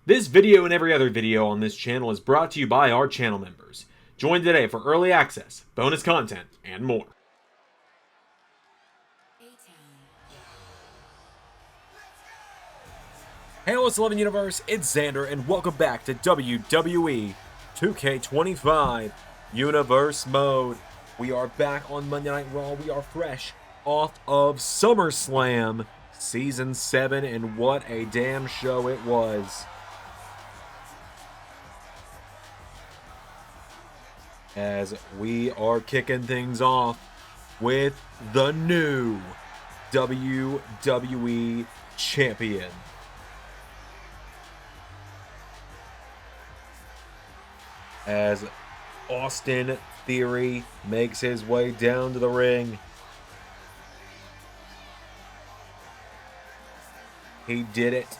This video and every other video on this channel is brought to you by our channel members. Join today for early access, bonus content, and more. Hey, what's 11 Universe? It's Xander, and welcome back to WWE 2K25 Universe Mode. We are back on Monday Night Raw. We are fresh off of SummerSlam Season 7, and what a damn show it was. As we are kicking things off with the new WWE Champion. As Austin Theory makes his way down to the ring. He did it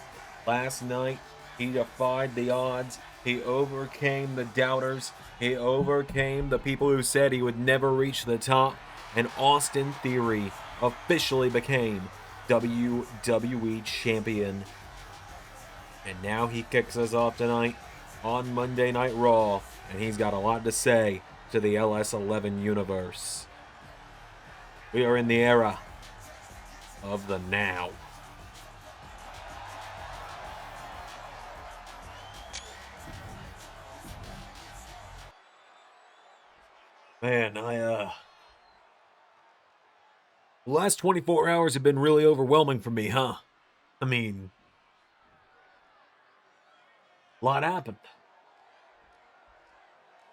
last night. He defied the odds. He overcame the doubters. He overcame the people who said he would never reach the top. And Austin Theory officially became WWE Champion. And now he kicks us off tonight on Monday Night Raw. And he's got a lot to say to the LS11 universe. We are in the era of the now. Man, the last 24 hours have been really overwhelming for me, huh? I mean, a lot happened.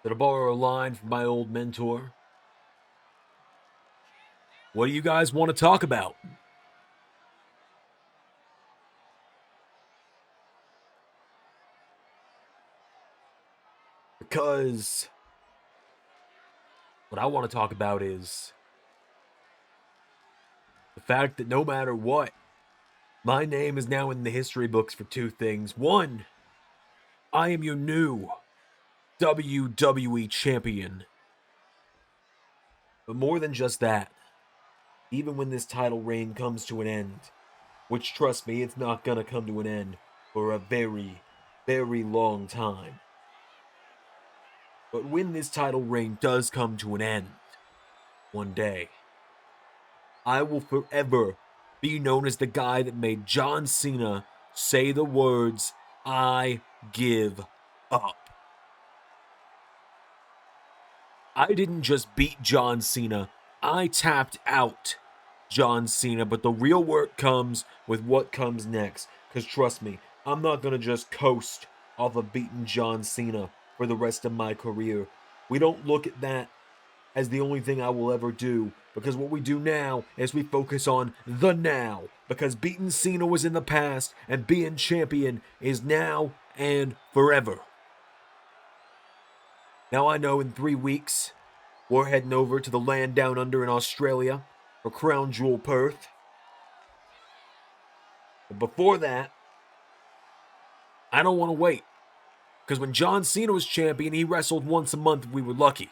Did I borrow a line from my old mentor? What do you guys want to talk about? Because what I want to talk about is the fact that no matter what, my name is now in the history books for two things. One, I am your new WWE Champion. But more than just that, even when this title reign comes to an end, which trust me, it's not gonna come to an end for a very, very long time. But when this title reign does come to an end, one day, I will forever be known as the guy that made John Cena say the words, "I give up." I didn't just beat John Cena, I tapped out John Cena, but the real work comes with what comes next. Because trust me, I'm not going to just coast off of beating John Cena for the rest of my career. We don't look at that as the only thing I will ever do, because what we do now is we focus on the now, because beating Cena was in the past and being champion is now and forever. Now I know in 3 weeks, we're heading over to the land down under in Australia for Crown Jewel Perth. But before that, I don't want to wait. Because when John Cena was champion, he wrestled once a month if we were lucky.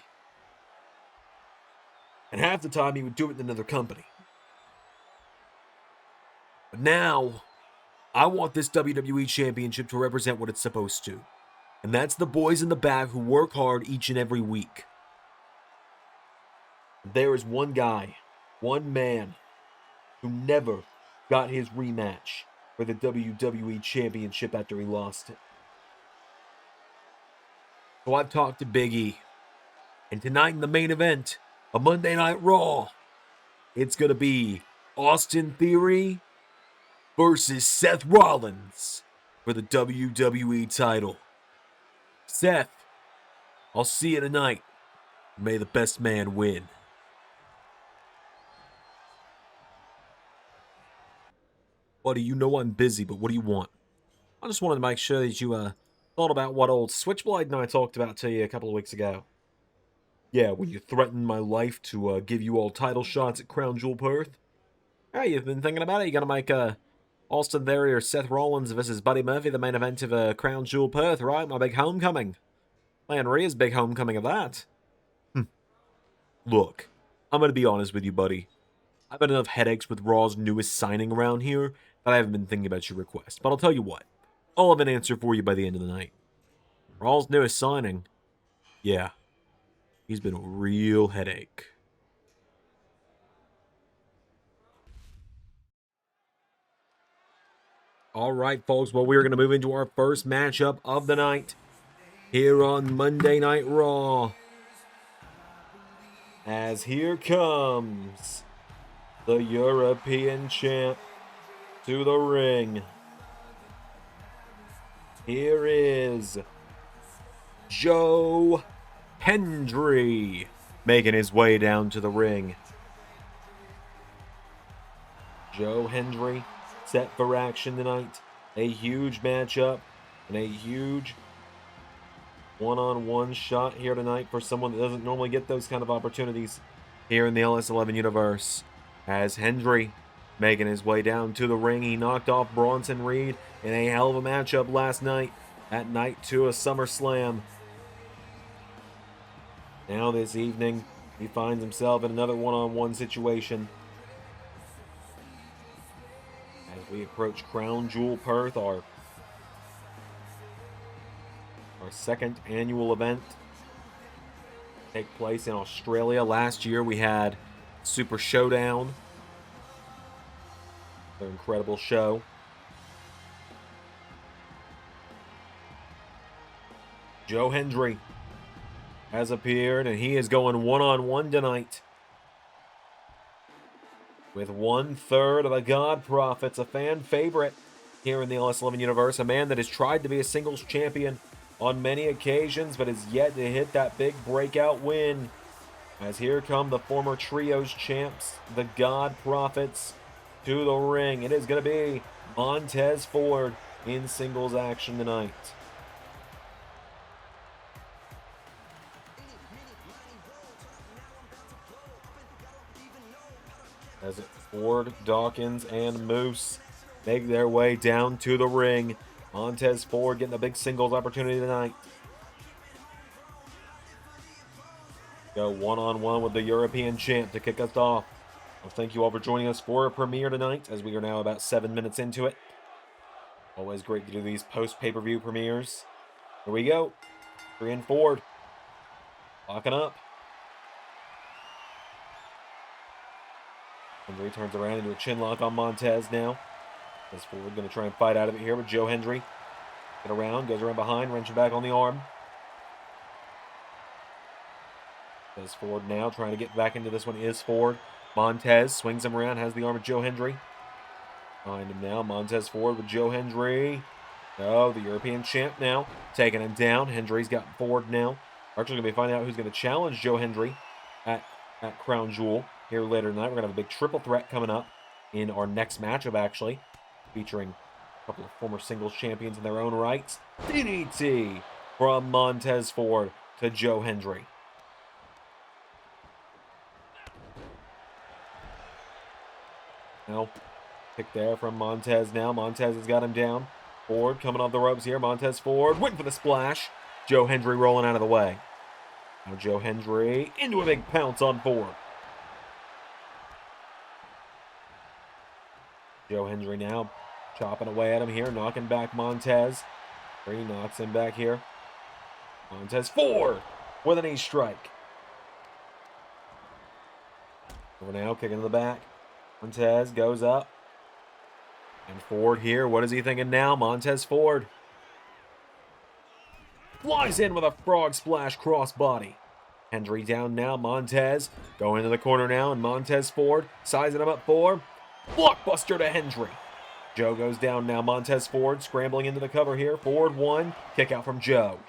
And half the time he would do it in another company. But now, I want this WWE Championship to represent what it's supposed to. And that's the boys in the back who work hard each and every week. There is one guy, one man, who never got his rematch for the WWE Championship after he lost it. So I've talked to Big E. And tonight in the main event, a Monday Night Raw, it's going to be Austin Theory versus Seth Rollins for the WWE title. Seth, I'll see you tonight. May the best man win. Buddy, you know I'm busy, but what do you want? I just wanted to make sure that you thought about what old Switchblade and I talked about to you a couple of weeks ago. Yeah, when you threatened my life to give you all title shots at Crown Jewel Perth. Hey, you've been thinking about it? You gonna make Austin Theory or Seth Rollins versus Buddy Murphy the main event of Crown Jewel Perth, right? My big homecoming. Man, Rhea's big homecoming of that. Look, I'm gonna be honest with you, buddy. I've had enough headaches with Raw's newest signing around here that I haven't been thinking about your request. But I'll tell you what. I'll have an answer for you by the end of the night. Raw's newest signing, yeah, he's been a real headache. All right, folks, well, we're going to move into our first matchup of the night here on Monday Night Raw. As here comes the European champ to the ring. Here is Joe Hendry making his way down to the ring. Joe Hendry set for action tonight. A huge matchup and a huge one-on-one shot here tonight for someone that doesn't normally get those kind of opportunities here in the LS11 universe. As Hendry making his way down to the ring, he knocked off Bronson Reed in a hell of a matchup last night at Night 2 of SummerSlam. Now this evening, he finds himself in another one-on-one situation. As we approach Crown Jewel Perth, our second annual event, take place in Australia. Last year we had Super Showdown, an incredible show. Joe Hendry has appeared, and he is going one-on-one tonight with 1/3 of the God Prophets, a fan favorite here in the LS11 universe, a man that has tried to be a singles champion on many occasions, but has yet to hit that big breakout win. As here come the former Trios champs, the God Prophets, to the ring. It is going to be Montez Ford in singles action tonight. As Ford, Dawkins, and Moose make their way down to the ring. Montez Ford getting a big singles opportunity tonight. Go one-on-one with the European champ to kick us off. Well, thank you all for joining us for a premiere tonight, as we are now about 7 minutes into it. Always great to do these post-pay-per-view premieres. Here we go. 3 and Ford. Locking up. Hendry turns around into a chin lock on Montez now. As Ford going to try and fight out of it here with Joe Hendry. Get around, goes around behind, wrenching back on the arm. As Ford now trying to get back into this one is Ford. Montez swings him around, has the arm of Joe Hendry. Behind him now, Montez Ford with Joe Hendry. Oh, the European champ now taking him down. Hendry's got Ford now. We're actually going to be finding out who's going to challenge Joe Hendry at Crown Jewel here later tonight. We're going to have a big triple threat coming up in our next matchup, actually, featuring a couple of former singles champions in their own rights. DDT from Montez Ford to Joe Hendry. Now, pick there from Montez now. Montez has got him down. Ford coming off the ropes here. Montez Ford waiting for the splash. Joe Hendry rolling out of the way. Now Joe Hendry into a big pounce on Ford. Joe Hendry now chopping away at him here, knocking back Montez. He knocks him back here. Montez Ford with an knee strike. Over now, kicking to the back. Montez goes up. And Ford here, what is he thinking now? Montez Ford flies in with a frog splash crossbody. Hendry down now. Montez going into the corner now, and Montez Ford sizing him up for blockbuster to Hendry. Joe goes down now. Montez Ford scrambling into the cover here. Ford one. Kick out from Joe.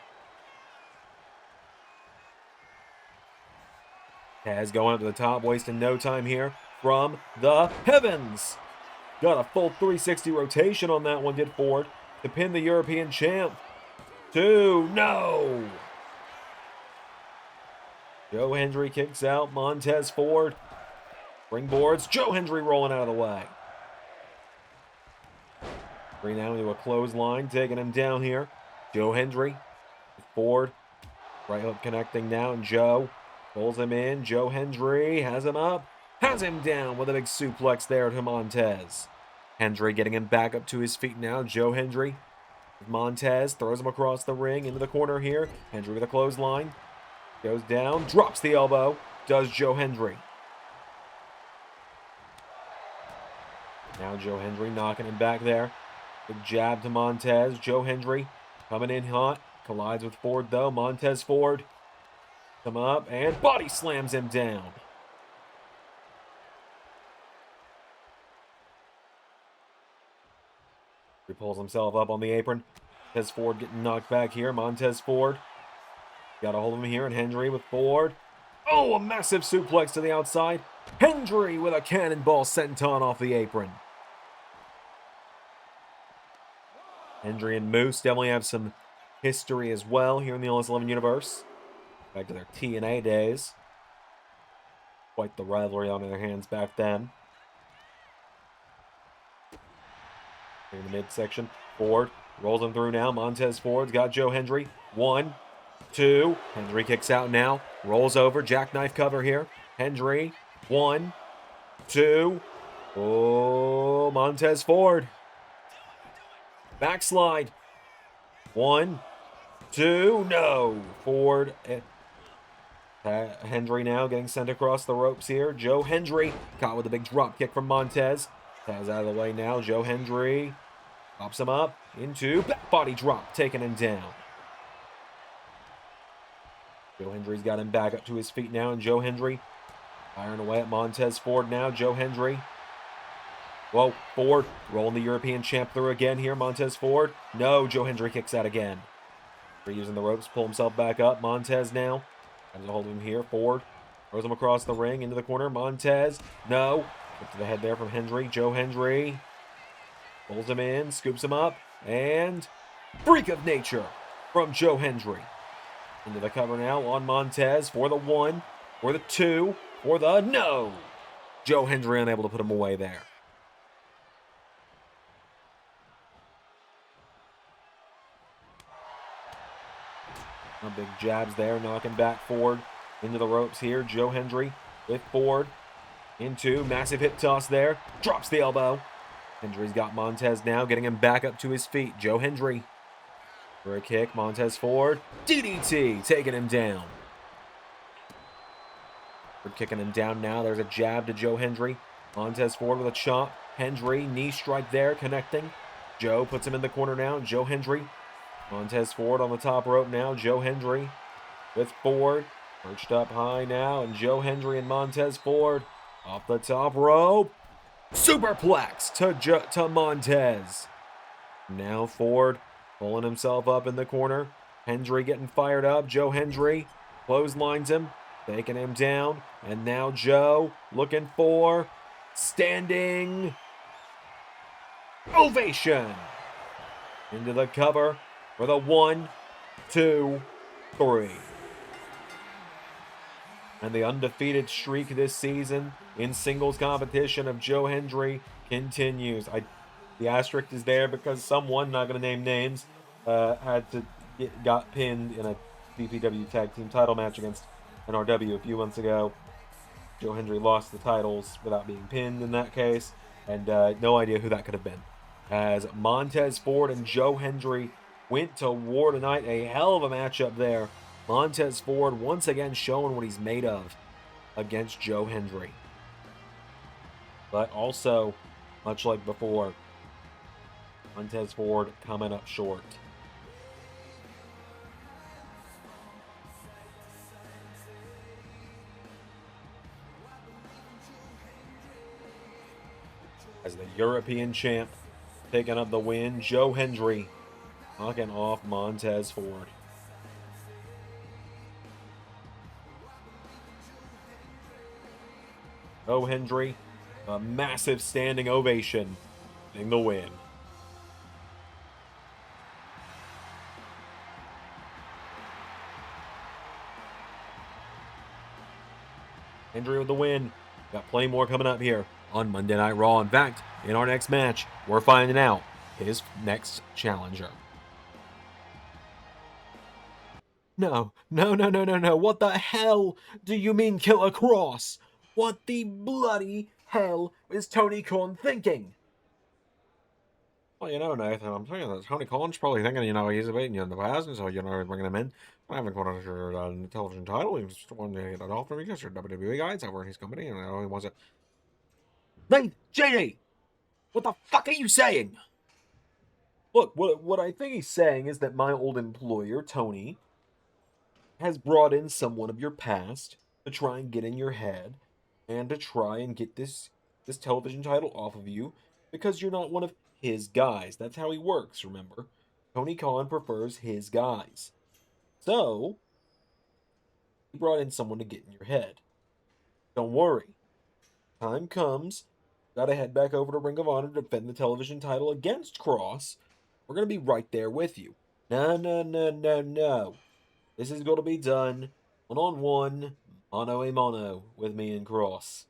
Taz going up to the top, wasting no time here from the heavens. Got a full 360 rotation on that one, did Ford, to pin the European champ. 2, no! Joe Hendry kicks out. Montez Ford springboards. Joe Hendry rolling out of the way. Bring now into a clothesline, taking him down here. Joe Hendry, Ford, right hook connecting now, and Joe pulls him in. Joe Hendry has him up, has him down with a big suplex there to Montez. Hendry getting him back up to his feet now. Joe Hendry Montez throws him across the ring into the corner here. Hendry with a clothesline. Goes down, drops the elbow. Does Joe Hendry. Now Joe Hendry knocking him back there. Big jab to Montez. Joe Hendry coming in hot. Collides with Ford though. Montez Ford come up and body slams him down. He pulls himself up on the apron. Montez Ford getting knocked back here. Montez Ford got a hold of him here, and Hendry with Ford. Oh, a massive suplex to the outside. Hendry with a cannonball senton off the apron. Hendry and Moose definitely have some history as well here in the LS11 universe. Back to their TNA days. Quite the rivalry on their hands back then. In the midsection, Ford rolls him through now. Montez Ford's got Joe Hendry. 1, 2. Hendry kicks out now. Rolls over. Jackknife cover here. Hendry. 1, 2. Oh, Montez Ford. Backslide. 1, 2. No. Ford. Hendry now getting sent across the ropes here. Joe Hendry caught with a big drop kick from Montez. Taz out of the way now. Joe Hendry pops him up into back body drop, taking him down. Joe Hendry's got him back up to his feet now, and Joe Hendry firing away at Montez Ford now. Joe Hendry. Whoa, Ford rolling the European champ through again here. Montez Ford. No, Joe Hendry kicks out again. Using the ropes, pull himself back up. Montez now has a hold of him here. Ford throws him across the ring into the corner. Montez. No. Up to the head there from Hendry. Joe Hendry pulls him in, scoops him up, and freak of nature from Joe Hendry. Into the cover now on Montez for the 1, for the 2, for the no. Joe Hendry unable to put him away there. Big jabs there, knocking back Ford into the ropes here. Joe Hendry with Ford into massive hip toss there. Drops the elbow. Hendry's got Montez now, getting him back up to his feet. Joe Hendry for a kick. Montez Ford. DDT, taking him down. Ford kicking him down now. There's a jab to Joe Hendry. Montez Ford with a chop. Hendry, knee strike there, connecting. Joe puts him in the corner now. Joe Hendry. Montez Ford on the top rope now. Joe Hendry with Ford. Perched up high now. And Joe Hendry and Montez Ford off the top rope. Superplex to Montez. Now Ford pulling himself up in the corner. Hendry getting fired up. Joe Hendry clotheslines him, taking him down. And now Joe looking for standing ovation. Into the cover for the 1, 2, 3. And the undefeated streak this season in singles competition of Joe Hendry continues. The asterisk is there because someone, not going to name names, got pinned in a BPW tag team title match against NRW a few months ago. Joe Hendry lost the titles without being pinned in that case, and no idea who that could have been. As Montez Ford and Joe Hendry went to war tonight, a hell of a matchup there. Montez Ford once again showing what he's made of against Joe Hendry. But also, much like before, Montez Ford coming up short. As the European champ taking up the win, Joe Hendry knocking off Montez Ford. Joe Hendry, a massive standing ovation in the win. Hendry with the win. Got plenty more coming up here on Monday Night Raw. In fact, in our next match, we're finding out his next challenger. No. What the hell do you mean Killer Cross? What the bloody hell is Tony Khan thinking? Well, Nathan, I'm thinking that Tony Khan's probably thinking, he's beaten you in the past, and so, he's bringing him in. I haven't got your television title. He's just wanting to get it off from you because your WWE guys over in his company, and he wants it. Hey, JD! What the fuck are you saying? Look, what I think he's saying is that my old employer, Tony, has brought in someone of your past to try and get in your head and to try and get this television title off of you because you're not one of his guys. That's how he works, remember? Tony Khan prefers his guys. So, he brought in someone to get in your head. Don't worry. Time comes, gotta head back over to Ring of Honor to defend the television title against Cross. We're gonna be right there with you. No, no, no, no, no. This is gonna be done one-on-one, mano-a-mano with me and Cross.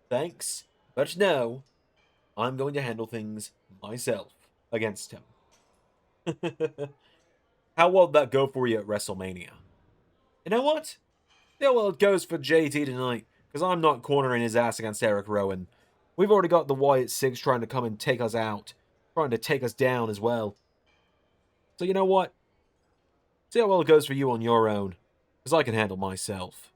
Thanks, but no, I'm going to handle things myself against him. How will that go for you at WrestleMania? You know what? Yeah, well, it goes for JT tonight, because I'm not cornering his ass against Eric Rowan. We've already got the Wyatt Six trying to come and take us out, trying to take us down as well. So you know what? See how well it goes for you on your own, because I can handle myself.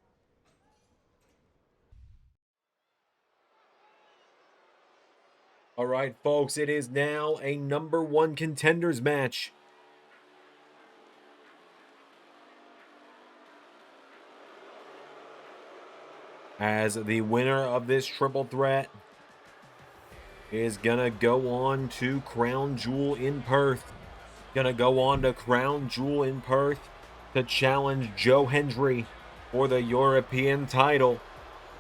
All right, folks, it is now a #1 contenders match. As the winner of this triple threat is gonna go on to Crown Jewel in Perth. Gonna go on to Crown Jewel in Perth to challenge Joe Hendry for the European title.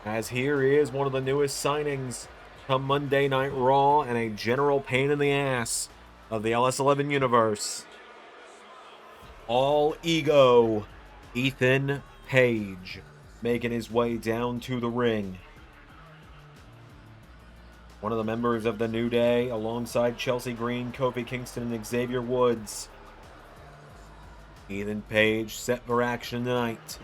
As here is one of the newest signings come Monday Night Raw and a general pain in the ass of the LS11 universe. All ego, Ethan Page, making his way down to the ring. One of the members of the New Day, alongside Chelsea Green, Kofi Kingston, and Xavier Woods. Ethan Page set for action tonight.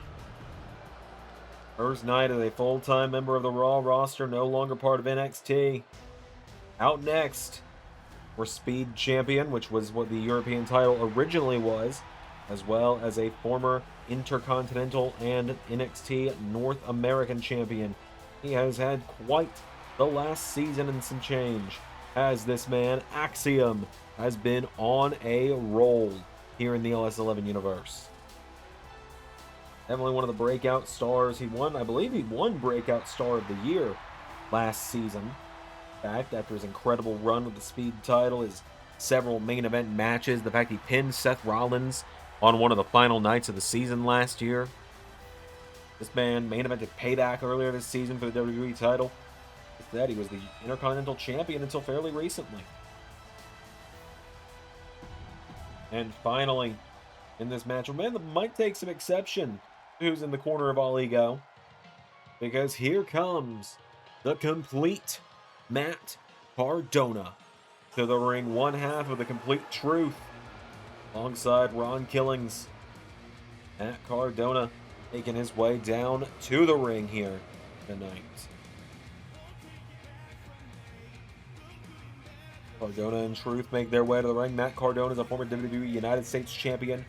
First night as a full-time member of the Raw roster, no longer part of NXT. Out next, for Speed Champion, which was what the European title originally was, as well as a former Intercontinental and NXT North American Champion. He has had quite the last season and some change, as this man, Axiom, has been on a roll here in the LS11 universe. Definitely one of the breakout stars. I believe he won Breakout Star of the Year last season. In fact, after his incredible run with the Speed title, his several main event matches, the fact he pinned Seth Rollins on one of the final nights of the season last year. This man main evented Payback earlier this season for the WWE title. With that, he was the Intercontinental Champion until fairly recently. And finally, in this match, a man that might take some exception to who's in the corner of All Ego, because here comes the complete Matt Cardona to the ring, one half of the Complete Truth, alongside Ron Killings. Matt Cardona making his way down to the ring here tonight. Cardona and Truth make their way to the ring. Matt Cardona is a former WWE United States Champion,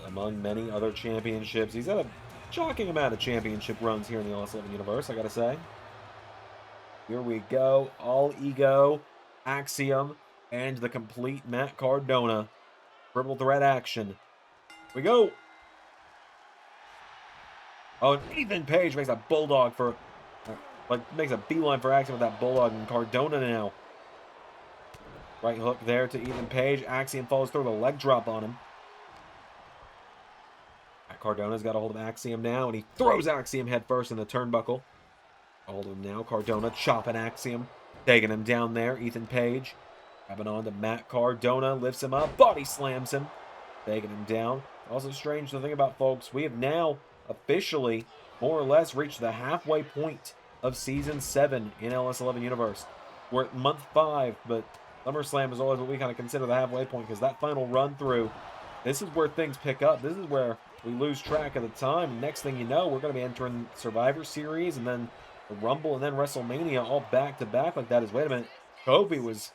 among many other championships. He's had a shocking amount of championship runs here in the LS11 universe, I gotta say. Here we go. All Ego, Axiom, and the complete Matt Cardona. Triple threat action. Here we go. Oh, and Ethan Page makes a bulldog for, makes a beeline for Axiom with that bulldog, and Cardona now. Right hook there to Ethan Page. Axiom follows through the leg drop on him. Cardona's got a hold of Axiom now, and he throws Axiom head first in the turnbuckle. Hold him now. Cardona chopping Axiom, taking him down there. Ethan Page grabbing on to Matt Cardona, lifts him up, body slams him, taking him down. Also strange to think about, folks, we have now officially more or less reached the halfway point of Season 7 in LS11 Universe. We're at month 5, but SummerSlam is always what we kind of consider the halfway point, because that final run through, this is where things pick up. This is where we lose track of the time. Next thing you know, we're going to be entering Survivor Series, and then the Rumble, and then WrestleMania all back to back like that. Wait a minute, Kofi was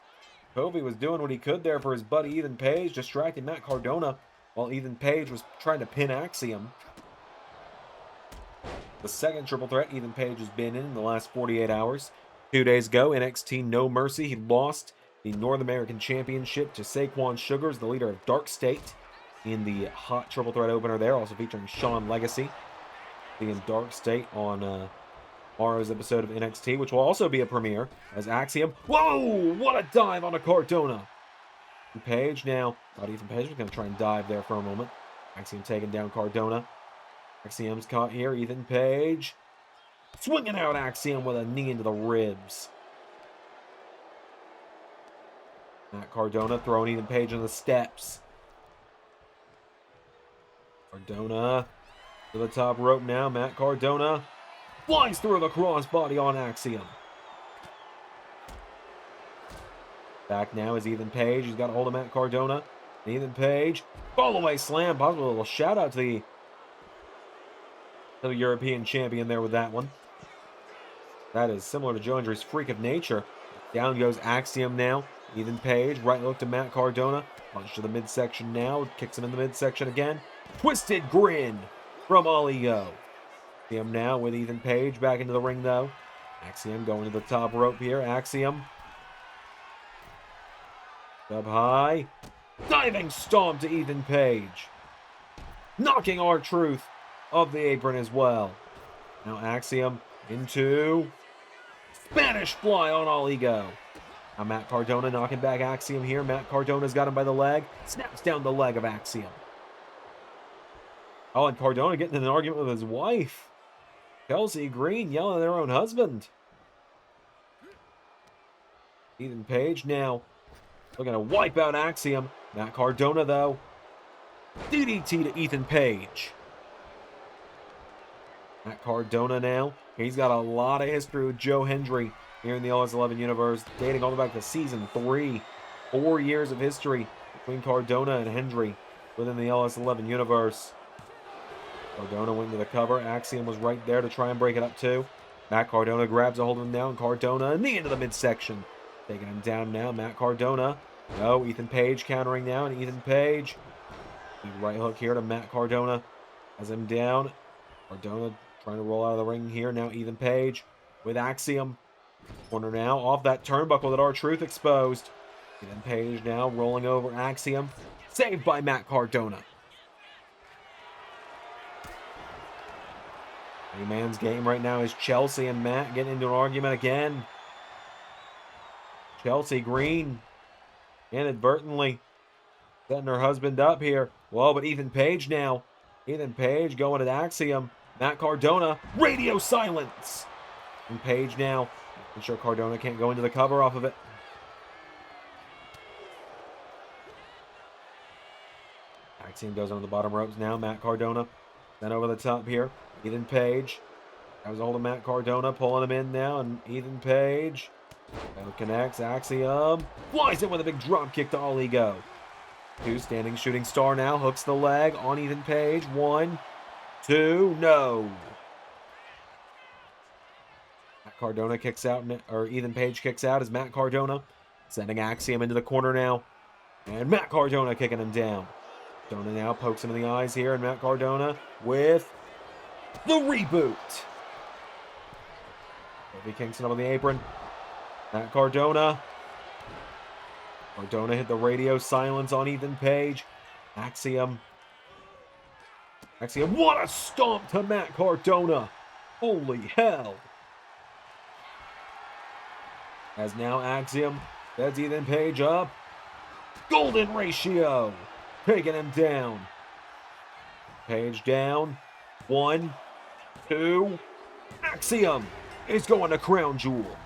doing what he could there for his buddy Ethan Page, distracting Matt Cardona while Ethan Page was trying to pin Axiom. The second triple threat Ethan Page has been in the last 48 hours. 2 days ago, NXT No Mercy, he lost the North American Championship to Saquon Sugars, the leader of Dark State, in the hot triple threat opener there, also featuring Shawn Legacy. In Dark State on tomorrow's episode of NXT, which will also be a premiere as Axiom. Whoa! What a dive on a Cardona! Page now. Thought Ethan Page was going to try and dive there for a moment. Axiom taking down Cardona. Axiom's caught here. Ethan Page swinging out Axiom with a knee into the ribs. Matt Cardona throwing Ethan Page on the steps. Cardona to the top rope now. Matt Cardona flies through the crossbody on Axiom. Back now is Ethan Page. He's got a hold of Matt Cardona. Ethan Page, fall-away slam. Possible a little shout-out to the European champion there with that one. That is similar to Joe Hendry's Freak of Nature. Down goes Axiom now. Ethan Page, right hook to Matt Cardona. Punch to the midsection now. Kicks him in the midsection again. Twisted grin from Olio. Axiom now with Ethan Page back into the ring though. Axiom going to the top rope here. Axiom. Up high. Diving stomp to Ethan Page. Knocking R-Truth off the apron as well. Now Axiom into Spanish fly on Oligo. Now Matt Cardona knocking back Axiom here. Matt Cardona's got him by the leg. Snaps down the leg of Axiom. Oh, and Cardona getting in an argument with his wife. Chelsea Green yelling at their own husband. Ethan Page now looking to wipe out Axiom. Matt Cardona, though. DDT to Ethan Page. Matt Cardona now. He's got a lot of history with Joe Hendry here in the LS11 universe, dating all the way back to Season 3. 4 years of history between Cardona and Hendry within the LS11 universe. Cardona went to the cover. Axiom was right there to try and break it up too. Matt Cardona grabs a hold of him now, and Cardona knee into the midsection. Taking him down now, Matt Cardona. No, Ethan Page countering now, and Ethan Page. Right hook here to Matt Cardona. Has him down. Cardona trying to roll out of the ring here. Now Ethan Page with Axiom. Corner now off that turnbuckle that R-Truth exposed. Ethan Page now rolling over Axiom. Saved by Matt Cardona. A man's game right now is Chelsea and Matt getting into an argument again. Chelsea Green inadvertently setting her husband up here. Whoa, but Ethan Page now. Ethan Page going at Axiom. Matt Cardona, radio silence. And Page now. I'm sure Cardona can't go into the cover off of it. Axiom goes on the bottom ropes now. Matt Cardona then over the top here. Ethan Page. That was a hold of Matt Cardona, pulling him in now, and Ethan Page connects. Axiom flies in with a big drop kick to Oligo. Two standing shooting star now, hooks the leg on Ethan Page. 1, 2, no. Matt Cardona kicks out, or Ethan Page kicks out as Matt Cardona sending Axiom into the corner now, and Matt Cardona kicking him down. Cardona now pokes him in the eyes here, and Matt Cardona with the reboot. Kofi Kingston up on the apron. Matt Cardona. Cardona hit the radio silence on Ethan Page. Axiom. What a stomp to Matt Cardona. Holy hell. As now Axiom sets Ethan Page up. Golden ratio. Taking him down. Page down. 1, 2. Axiom is going to Crown Jewel.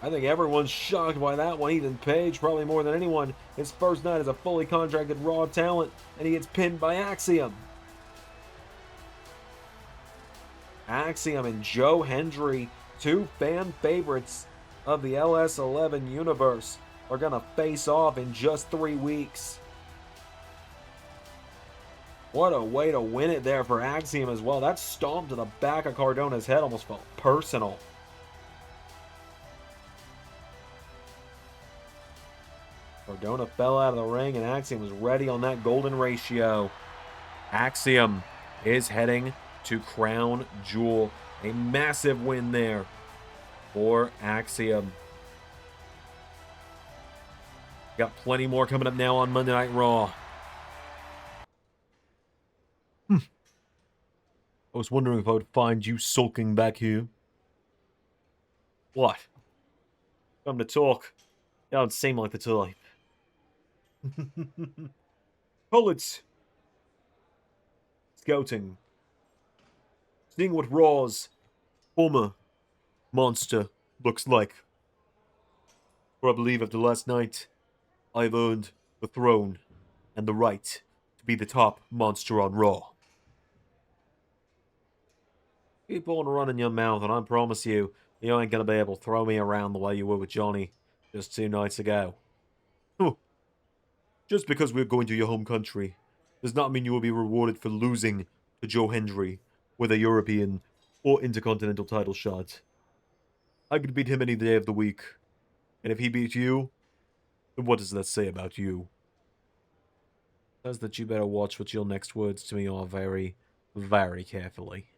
I think everyone's shocked by that one. Ethan Page, probably more than anyone. His first night as a fully contracted Raw talent, and he gets pinned by Axiom. Axiom and Joe Hendry, two fan favorites of the LS11 universe, are going to face off in just 3 weeks. What a way to win it there for Axiom as well. That stomp to the back of Cardona's head almost felt personal. Cardona fell out of the ring, and Axiom was ready on that golden ratio. Axiom is heading to Crown Jewel. A massive win there for Axiom. Got plenty more coming up now on Monday Night Raw. I was wondering if I would find you sulking back here. What? Come to talk. You don't seem like the type. Willetts. Scouting. Seeing what Raw's former monster looks like. For I believe after last night, I've earned the throne and the right to be the top monster on Raw. Keep on running your mouth, and I promise you, you ain't gonna be able to throw me around the way you were with Johnny just 2 nights ago. Just because we're going to your home country does not mean you will be rewarded for losing to Joe Hendry with a European or Intercontinental title shot. I could beat him any day of the week. And if he beats you, then what does that say about you? It says that you better watch what your next words to me are very, very carefully.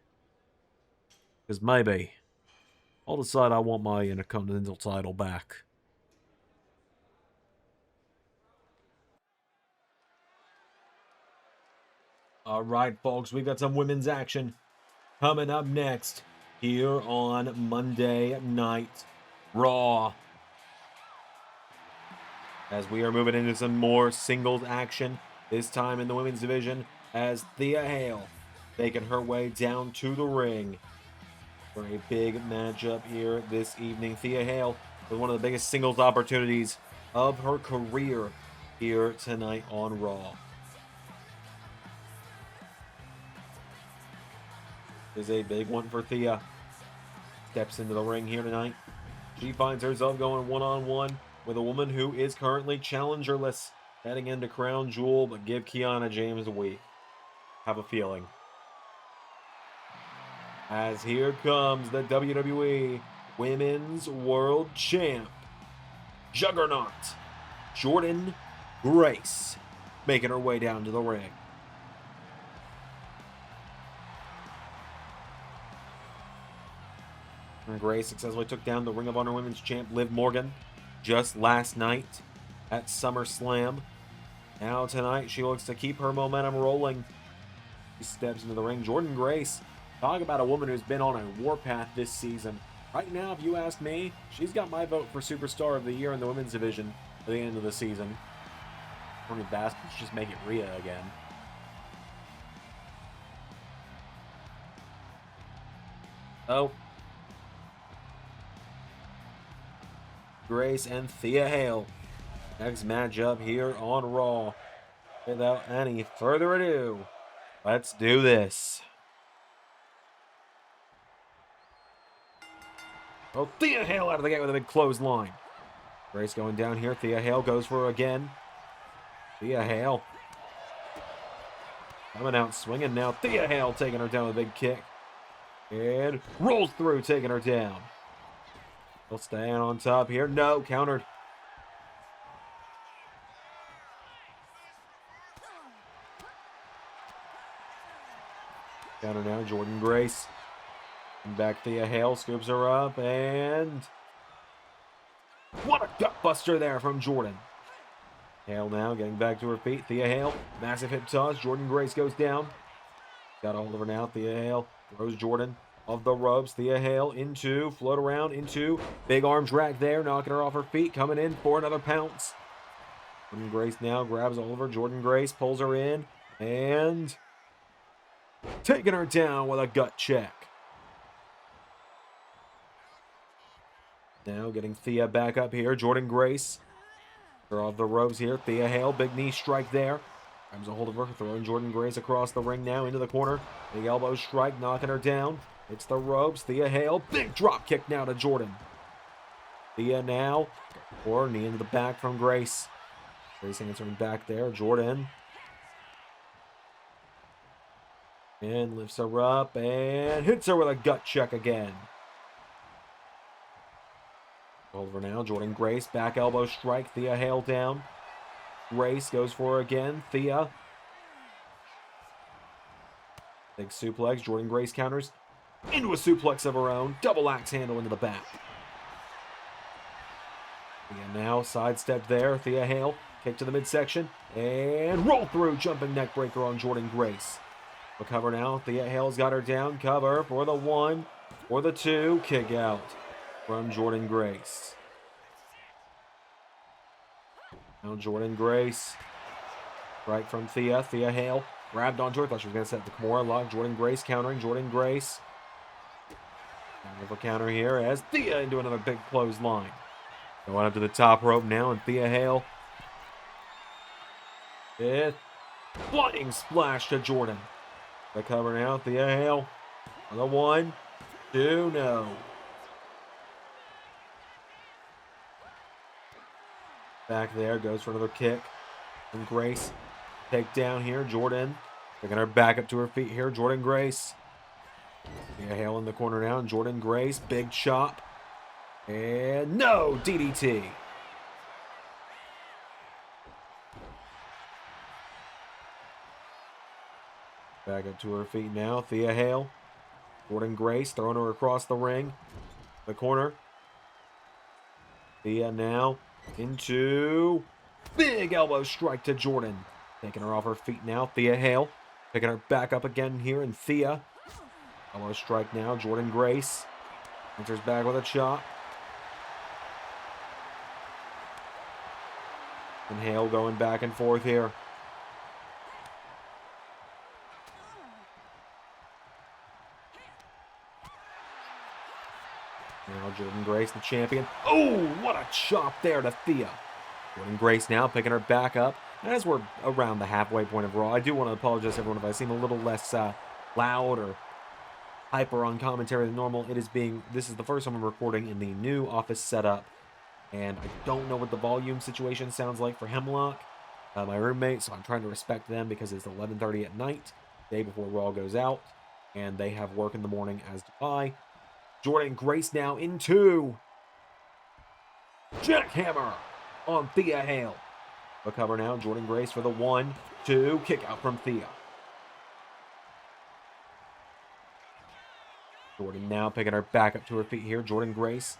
Because maybe I'll decide I want my Intercontinental title back. Alright, folks, we've got some women's action coming up next here on Monday Night Raw. As we are moving into some more singles action, this time in the women's division, as Thea Hale making her way down to the ring for a big matchup here this evening. Thea Hale with one of the biggest singles opportunities of her career here tonight on Raw. This is a big one for Thea. Steps into the ring here tonight. She finds herself going one-on-one with a woman who is currently challengerless, heading into Crown Jewel, but give Kiana James a week. Have a feeling. As here comes the WWE Women's World Champ, Juggernaut, Jordynne Grace, making her way down to the ring. Grace successfully took down the Ring of Honor Women's Champ Liv Morgan just last night at SummerSlam. Now tonight she looks to keep her momentum rolling. She steps into the ring. Jordynne Grace, talk about a woman who's been on a warpath this season. Right now, if you ask me, she's got my vote for Superstar of the Year in the women's division at the end of the season. Horny bastards just make it Rhea again. Oh. Grace and Thea Hale. Next matchup here on Raw. Without any further ado, let's do this. Oh, Thea Hale out of the gate with a big clothesline. Grace going down here. Thea Hale goes for her again. Thea Hale coming out swinging now. Thea Hale taking her down with a big kick. And rolls through, taking her down. They'll stay on top here. No, countered. Counter now, Jordynne Grace. And back Thea Hale, scoops her up, and what a gutbuster there from Jordynne. Hale now getting back to her feet. Thea Hale, massive hip toss. Jordynne Grace goes down. Got a hold of her now. Thea Hale throws Jordynne of the ropes. Thea Hale into, float around into, big arm drag there, knocking her off her feet, coming in for another pounce. Jordynne Grace now grabs a hold of her. Jordynne Grace pulls her in, and taking her down with a gut check. Now getting Thea back up here. Jordynne Grace, her off the ropes here. Thea Hale, big knee strike there. Grabs a hold of her, throwing Jordynne Grace across the ring now into the corner. Big elbow strike, knocking her down. It's the ropes. Thea Hale, big drop kick now to Jordynne. Thea now, or knee into the back from Grace. Grace answering back there. Jordynne And lifts her up and hits her with a gut check again. Over now, Jordynne Grace, back elbow strike, Thea Hale down. Grace goes for her again, Thea. Big suplex, Jordynne Grace counters into a suplex of her own, double axe handle into the back. Thea now sidestepped there, Thea Hale, kick to the midsection, and roll through, jumping neck breaker on Jordynne Grace. The cover now, Thea Hale's got her down, cover for the 1, for the 2, kick out from Jordynne Grace. Now Jordynne Grace, right from Thea Hale, grabbed onto her, thought she was going to set the Kimura lock, Jordynne Grace countering, Jordynne Grace. Another counter here as Thea into another big clothesline. Going up to the top rope now, and Thea Hale. Fifth, flying splash to Jordynne. The cover now, Thea Hale. On the 1, 2, no. Back there, goes for another kick. And Grace, take down here, Jordynne. Picking her back up to her feet here, Jordynne Grace. Thea Hale in the corner now, and Jordynne Grace, big chop. And no, DDT. Back up to her feet now, Thea Hale. Jordynne Grace throwing her across the ring. The corner. Thea now into big elbow strike to Jordynne. Taking her off her feet now, Thea Hale. Picking her back up again here, and Thea. Elbow strike now, Jordynne Grace. Enters back with a chop. And Hale going back and forth here. Now Jordynne Grace, the champion. Oh, what a chop there to Thea. Jordynne Grace now picking her back up. And as we're around the halfway point of Raw, I do want to apologize to everyone if I seem a little less loud or hyper on commentary than normal. This is the first time I'm recording in the new office setup. And I don't know what the volume situation sounds like for Hemlock, my roommate, so I'm trying to respect them because it's 11:30 at night, day before Raw goes out, and they have work in the morning, as do I. Jordynne Grace now into jackhammer on Thea Hale. The cover now, Jordynne Grace for the 1, 2, kick out from Thea. Jordynne now picking her back up to her feet here, Jordynne Grace,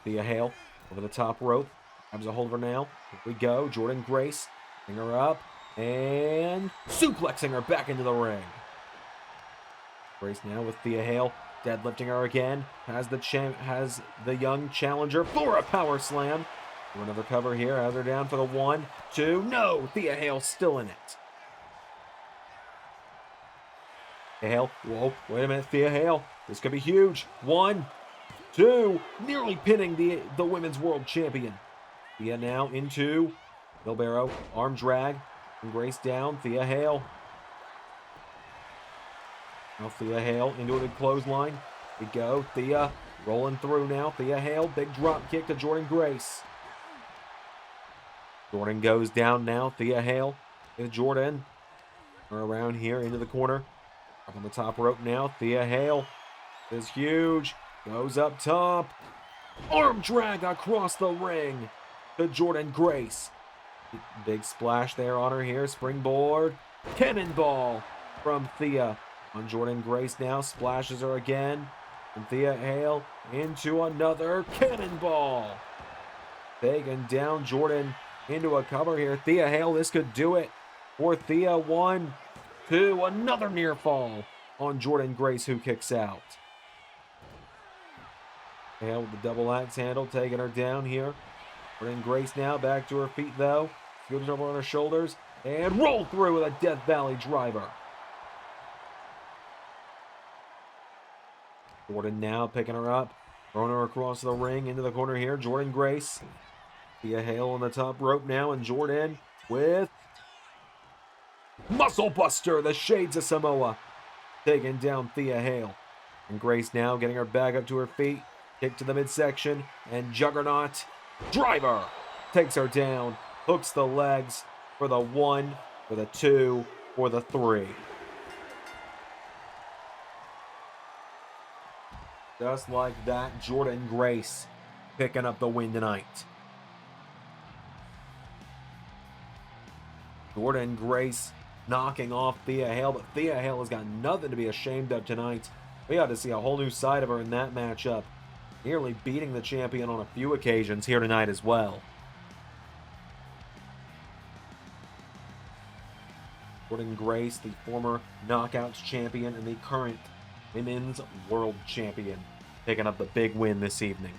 Thea Hale. Over the top rope. Grabs a hold of her now. Here we go. Jordynne Grace. Bring her up. And suplexing her back into the ring. Grace now with Thea Hale. Deadlifting her again. Has the young challenger for a power slam. Do another cover here. Has her down for the 1, 2. No! Thea Hale still in it. Thea Hale. Whoa. Wait a minute. Thea Hale. This could be huge. 1, 2, nearly pinning the Women's World Champion. Thea now into wheelbarrow, arm drag, and Grace down, Thea Hale. Now Thea Hale into a big clothesline. We go, Thea rolling through now, Thea Hale, big drop kick to Jordynne Grace. Jordynne goes down now, Thea Hale with Jordynne. Around here into the corner. Up on the top rope now, Thea Hale is huge. Goes up top. Arm drag across the ring to Jordynne Grace. Big splash there on her here. Springboard. Cannonball from Thea on Jordynne Grace now. Splashes her again. And Thea Hale into another cannonball. Taking down Jordynne into a cover here. Thea Hale, this could do it. For Thea, 1, 2. Another near fall on Jordynne Grace, who kicks out. Hale with the double axe handle, taking her down here. Jordynne Grace now back to her feet, though. Scoops over on her shoulders and roll through with a Death Valley driver. Jordynne now picking her up, throwing her across the ring into the corner here. Jordynne Grace. Thea Hale on the top rope now, and Jordynne with Muscle Buster, the Shades of Samoa, taking down Thea Hale. And Grace now getting her back up to her feet. Kick to the midsection, and Juggernaut driver takes her down, hooks the legs for the 1, for the 2, for the 3. Just like that, Jordynne Grace picking up the win tonight. Jordynne Grace knocking off Thea Hale, but Thea Hale has got nothing to be ashamed of tonight. We got to see a whole new side of her in that matchup. Nearly beating the champion on a few occasions here tonight as well. Jordynne Grace, the former Knockouts champion and the current Women's World Champion, picking up the big win this evening.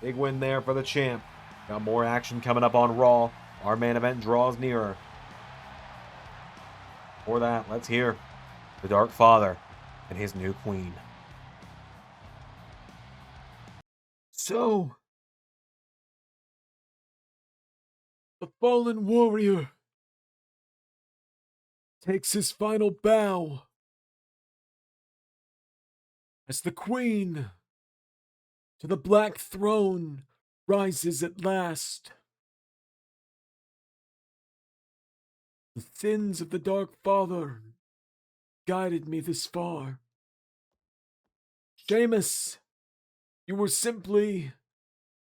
Big win there for the champ. Got more action coming up on Raw. Our main event draws nearer. For that, let's hear the Dark Father and his new queen. So, the fallen warrior takes his final bow as the queen to the Black Throne rises at last. The sins of the Dark Father guided me this far. Sheamus, you were simply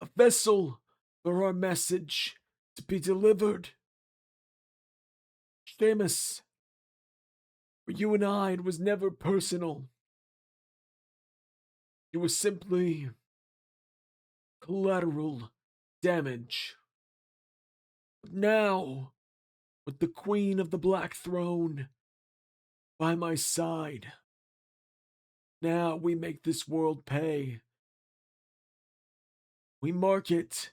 a vessel for our message to be delivered. Sheamus, for you and I, it was never personal. It was simply collateral damage. But now, with the Queen of the Black Throne by my side, now we make this world pay. We mark it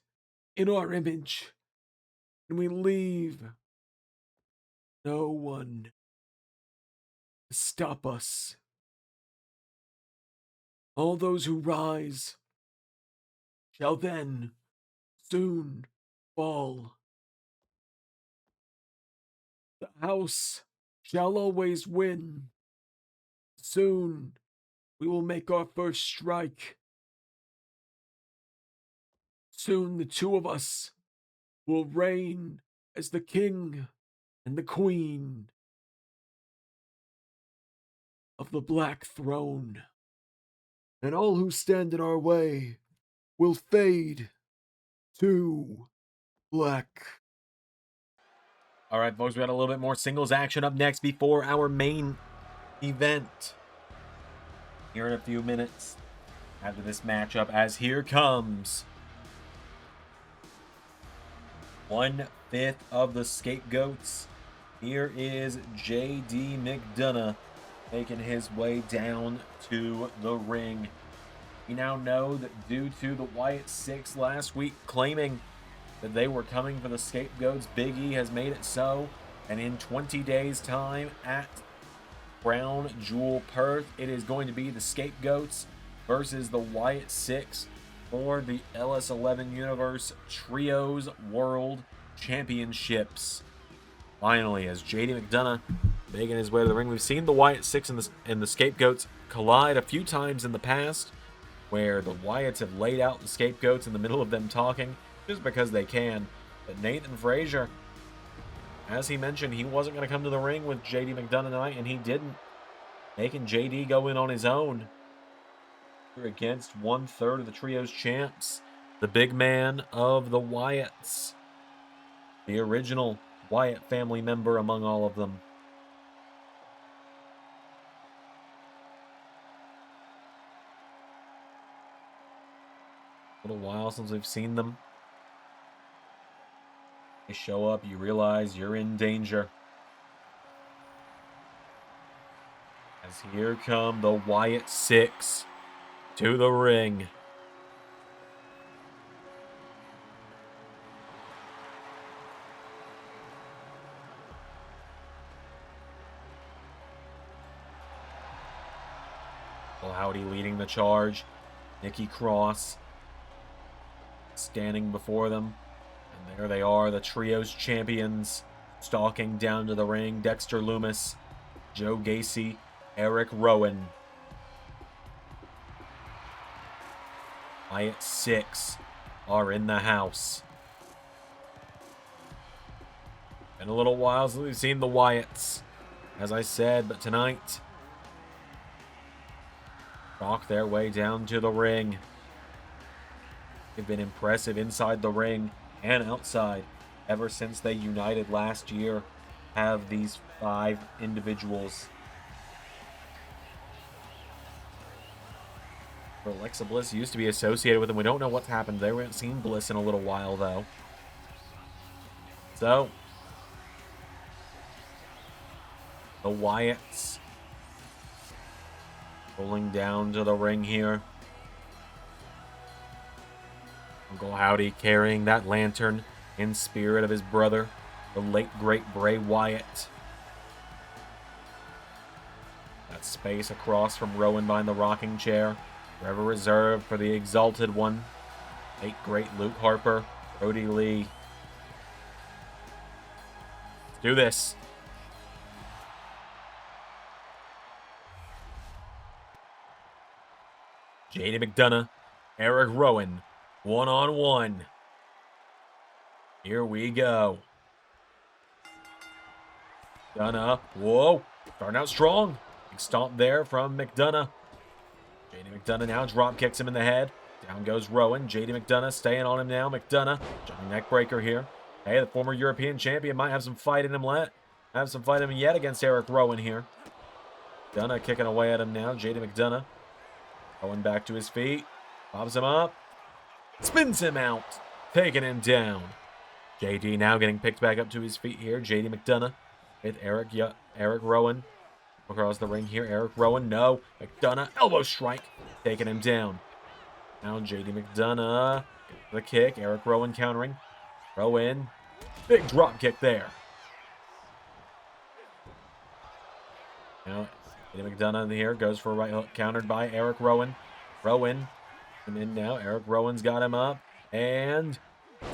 in our image, and we leave no one to stop us. All those who rise shall then soon fall. The house shall always win. Soon we will make our first strike. Soon the two of us will reign as the king and the queen of the Black Throne. And all who stand in our way will fade to black. All right, folks, we got a little bit more singles action up next before our main event. Here in a few minutes after this matchup, as here comes 1/5 of the Scapegoats. Here is JD McDonough making his way down to the ring. We now know that due to the Wyatt 6 last week claiming that they were coming for the Scapegoats, Big E has made it so, and in 20 days' time at Crown Jewel Perth, it is going to be the Scapegoats versus the Wyatt 6 for the LS11 Universe Trios World Championships. Finally, as JD McDonough making his way to the ring, we've seen the Wyatt 6 and the Scapegoats collide a few times in the past, where the Wyatts have laid out the Scapegoats in the middle of them talking, just because they can. But Nathan Frazier, as he mentioned, he wasn't going to come to the ring with JD McDonough tonight, and he didn't, making JD go in on his own against 1/3 of the Trios champs, the big man of the Wyatts, the original Wyatt family member among all of them. A little while since we've seen them. They show up, you realize you're in danger. As here come the Wyatt 6 to the ring. Well, Howdy leading the charge. Nikki Cross standing before them. And there they are, the Trios champions, stalking down to the ring. Dexter Lumis, Joe Gacy, Eric Rowan. Wyatt 6 are in the house. Been a little while since we've seen the Willetts, as I said, but tonight, stalk their way down to the ring. They've been impressive inside the ring and outside ever since they united last year. Have these 5 individuals. Alexa Bliss used to be associated with them. We don't know what's happened there. We haven't seen Bliss in a little while, though. So, the Willetts rolling down to the ring here. Uncle Howdy carrying that lantern in spirit of his brother, the late great Bray Wyatt. That space across from Rowan behind the rocking chair, forever reserved for the exalted one. Late great Luke Harper, Brody Lee. Let's do this. JD McDonough, Eric Rowan, one-on-one. Here we go. McDonough, whoa, starting out strong. Big stomp there from McDonough. JD McDonough now drop kicks him in the head. Down goes Rowan. JD McDonough staying on him now. McDonough, jumping neck breaker here. Hey, the former European champion might have some fight in him yet against Eric Rowan here. McDonough kicking away at him now. JD McDonough. Rowan back to his feet. Pops him up. Spins him out. Taking him down. JD now getting picked back up to his feet here. JD McDonough with Eric Rowan. Across the ring here. Eric Rowan. No. McDonough. Elbow strike. Taking him down. Now JD McDonough. The kick. Eric Rowan countering. Rowan. Big drop kick there. Now JD McDonough here goes for a right hook. Countered by Eric Rowan. Rowan. And in now. Eric Rowan's got him up. And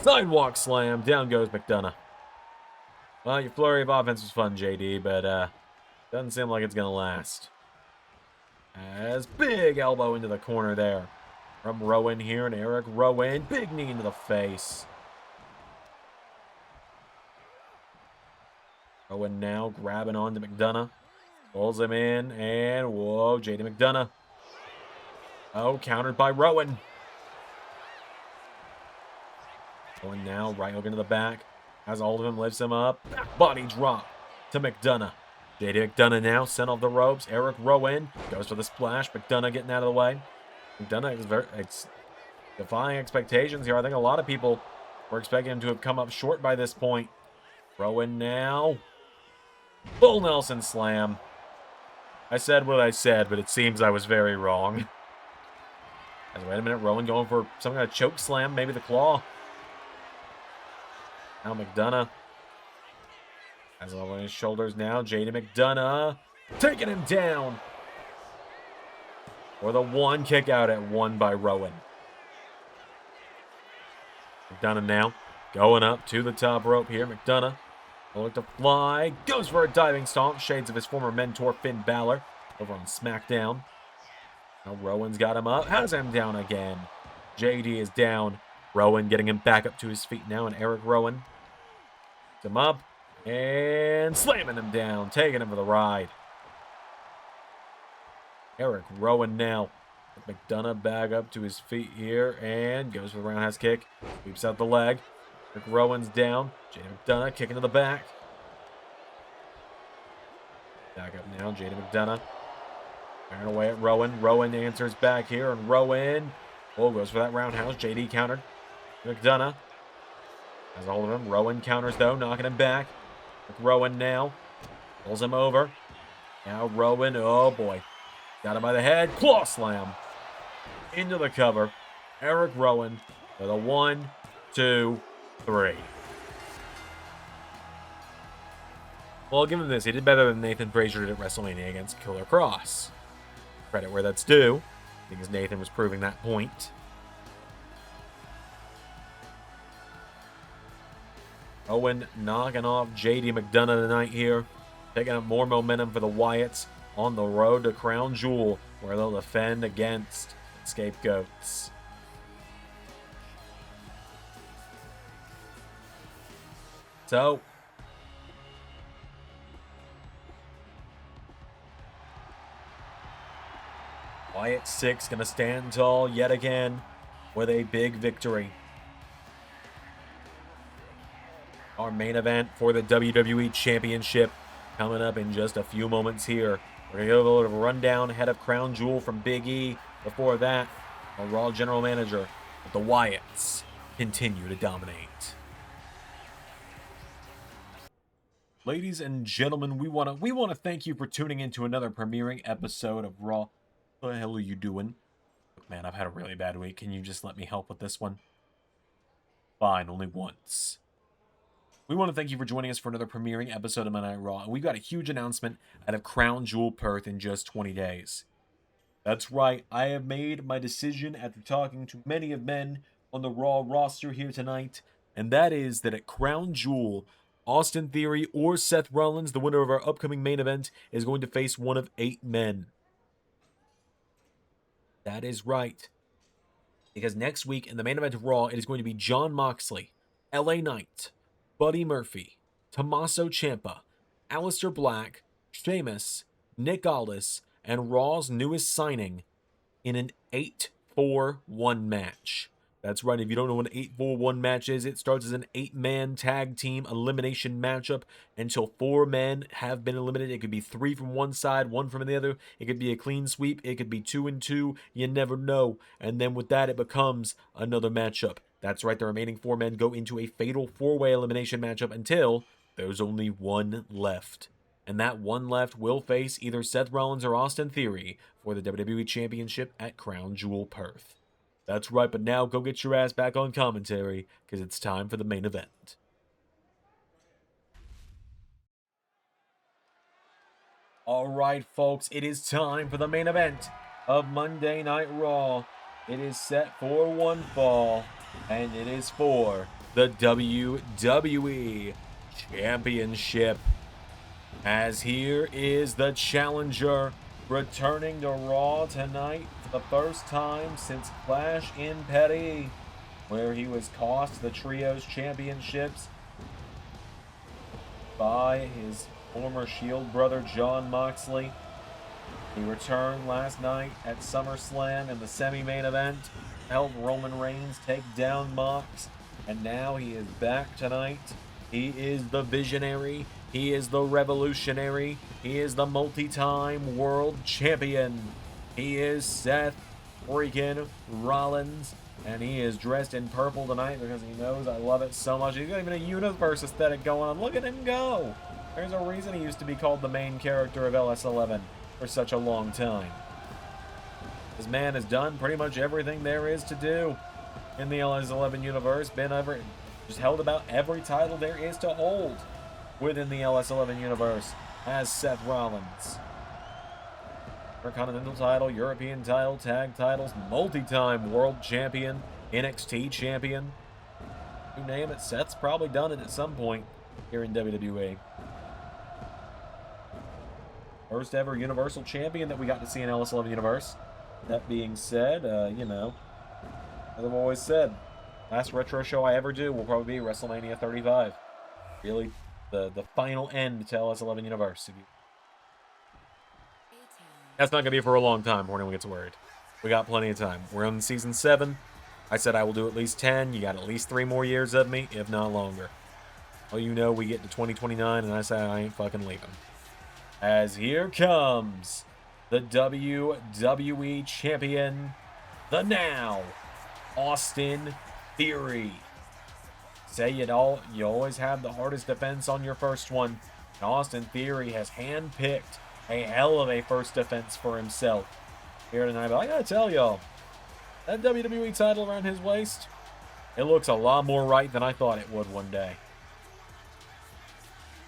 sidewalk slam. Down goes McDonough. Well, your flurry of offense was fun, JD, but doesn't seem like it's going to last. As big elbow into the corner there from Rowan here, and Eric Rowan. Big knee into the face. Rowan now grabbing onto McDonough. Pulls him in, and whoa, JD McDonough. Oh, countered by Rowan. Rowan now, right hook into the back. Has all of him, lifts him up. Back body drop to McDonough. JD McDonough now sent off the ropes. Eric Rowan goes for the splash. McDonough getting out of the way. McDonough is defying expectations here. I think a lot of people were expecting him to have come up short by this point. Rowan now. Bull Nelson slam. I said what I said, but it seems I was very wrong. Wait a minute. Rowan going for some kind of choke slam. Maybe the claw. Now McDonough has it on his shoulders now. JD McDonough taking him down. For the one kick out at 1 by Rowan. McDonough now going up to the top rope here. McDonough will look to fly. Goes for a diving stomp. Shades of his former mentor Finn Balor over on SmackDown. Now Rowan's got him up. Has him down again. JD is down. Rowan getting him back up to his feet now, and Eric Rowan picks him up and slamming him down, taking him for the ride. Eric Rowan now. McDonough back up to his feet here and goes for the roundhouse kick. Sweeps out the leg. Eric Rowan's down. JD McDonough kicking to the back. Back up now, JD McDonough. Firing away at Rowan. Rowan answers back here, and Rowan goes for that roundhouse. JD countered. McDonough has all of him. Rowan counters, though, knocking him back. Rowan now pulls him over. Now Rowan, oh boy. Got him by the head. Claw slam. Into the cover. Eric Rowan with a 1, 2, 3. Well, I'll give him this. He did better than Nathan Frazier did at WrestleMania against Killer Cross. Credit where that's due, because Nathan was proving that point. Owen knocking off JD McDonough tonight here. Taking up more momentum for the Wyatts on the road to Crown Jewel, where they'll defend against Scapegoats. So, Wyatt 6 going to stand tall yet again with a big victory. Our main event for the WWE Championship coming up in just a few moments here. We're going to give a little rundown ahead of Crown Jewel from Big E. Before that, our Raw General Manager, the Wyatts, continue to dominate. Ladies and gentlemen, we want to thank you for tuning in to another premiering episode of Raw. What the hell are you doing? Look, man, I've had a really bad week. Can you just let me help with this one? Fine, only once. We want to thank you for joining us for another premiering episode of Monday Night Raw. And we've got a huge announcement out of Crown Jewel Perth in just 20 days. That's right, I have made my decision after talking to many of men on the Raw roster here tonight. And that is that at Crown Jewel, Austin Theory or Seth Rollins, the winner of our upcoming main event, is going to face one of 8 men. That is right. Because next week in the main event of Raw, it is going to be Jon Moxley, LA Knight, Buddy Murphy, Tommaso Ciampa, Aleister Black, Sheamus, Nick Aldis, and Raw's newest signing in an 8-4-1 match. That's right, if you don't know what an 8-4-1 match is, it starts as an 8-man tag team elimination matchup until 4 men have been eliminated. It could be 3 from one side, 1 from the other. It could be a clean sweep. It could be 2 and 2. You never know. And then with that, it becomes another matchup. That's right, the remaining 4 men go into a fatal 4-way elimination matchup until there's only 1 left. And that 1 left will face either Seth Rollins or Austin Theory for the WWE Championship at Crown Jewel Perth. That's right, but now go get your ass back on commentary, because it's time for the main event. Alright, folks, it is time for the main event of Monday Night Raw. It is set for one fall, and it is for the WWE Championship. As here is the challenger returning to Raw tonight for the first time since Clash in Paris, where he was cost the Trios Championships by his former Shield brother Jon Moxley. He returned last night at SummerSlam in the semi-main event, helped Roman Reigns take down Mox, and now he is back tonight. He is the visionary. He is the revolutionary. He is the multi-time world champion. He is Seth freaking Rollins. And he is dressed in purple tonight because he knows I love it so much. He's got even a universe aesthetic going on. Look at him go. There's a reason he used to be called the main character of LS11 for such a long time. This man has done pretty much everything there is to do in the LS11 universe. Just held about every title there is to hold within the LS11 universe as Seth Rollins. Intercontinental title, European title, tag titles, multi-time world champion, NXT champion. You name it, Seth's probably done it at some point here in WWE. First ever Universal Champion that we got to see in LS11 Universe. That being said, you know, as I've always said, last retro show I ever do will probably be WrestleMania 35. Really, the final end to LS11 Universe. That's not going to be for a long time before anyone gets worried. We got plenty of time. We're on season 7. I said I will do at least 10. You got at least 3 more years of me, if not longer. Well, you know we get to 2029, and I say I ain't fucking leaving. As here comes the WWE Champion, the now, Austin Theory. Say you always have the hardest defense on your first one. And Austin Theory has handpicked a hell of a first defense for himself here tonight. But I gotta tell y'all, that WWE title around his waist, it looks a lot more right than I thought it would one day.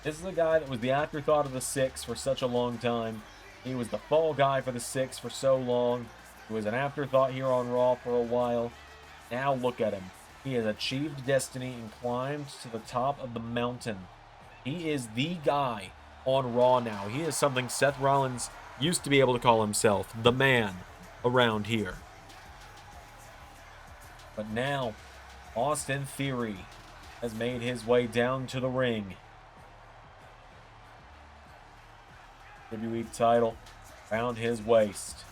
This is a guy that was the afterthought of the 6 for such a long time. He was the fall guy for the 6 for so long. He was an afterthought here on Raw for a while. Now look at him. He has achieved destiny and climbed to the top of the mountain. He is the guy on Raw now. He is something Seth Rollins used to be able to call himself, the man around here. But now, Austin Theory has made his way down to the ring. WWE title around his waist.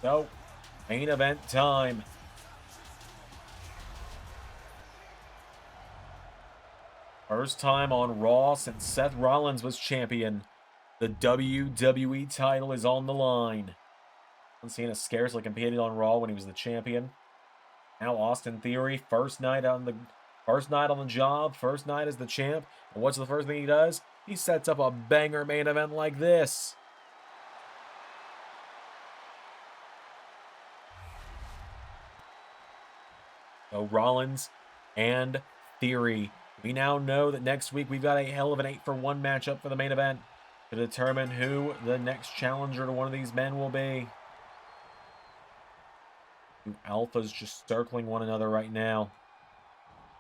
So, main event time. First time on Raw since Seth Rollins was champion. The WWE title is on the line. Cena scarcely competed on Raw when he was the champion. Now Austin Theory, first night on the job, first night as the champ. And what's the first thing he does? He sets up a banger main event like this. So Rollins and Theory. We now know that next week we've got a hell of an 8-for-1 matchup for the main event to determine who the next challenger to one of these men will be. Two alphas just circling one another right now.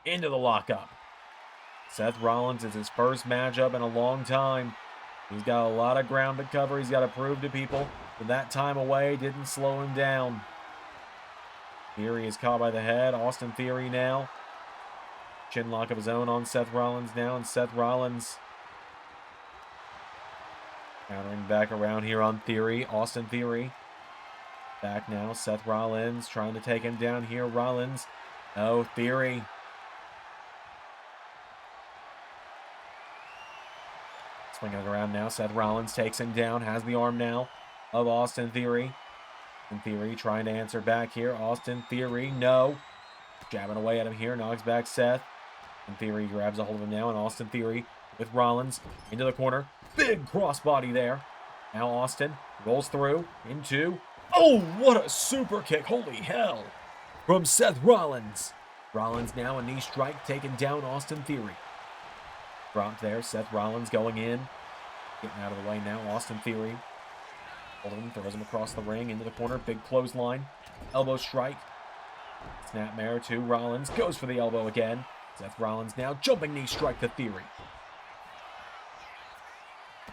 Into the lockup. Seth Rollins is his first matchup in a long time. He's got a lot of ground to cover. He's got to prove to people that that time away didn't slow him down. Theory is caught by the head. Austin Theory now. Chin lock of his own on Seth Rollins now. And Seth Rollins countering back around here on Theory. Austin Theory back now. Seth Rollins trying to take him down here. Rollins. No, Theory. Swinging it around now. Seth Rollins takes him down. Has the arm now of Austin Theory. And Theory trying to answer back here. Austin Theory, no. Jabbing away at him here. Knocks back Seth. And Theory grabs a hold of him now. And Austin Theory with Rollins into the corner. Big crossbody there. Now Austin rolls through into... Oh, what a super kick. Holy hell. From Seth Rollins. Rollins now a knee strike taking down Austin Theory. Dropped there. Seth Rollins going in. Getting out of the way now. Austin Theory. Holding him. Throws him across the ring. Into the corner. Big clothesline. Elbow strike. Snapmare to Rollins. Goes for the elbow again. Seth Rollins now jumping knee strike to Theory.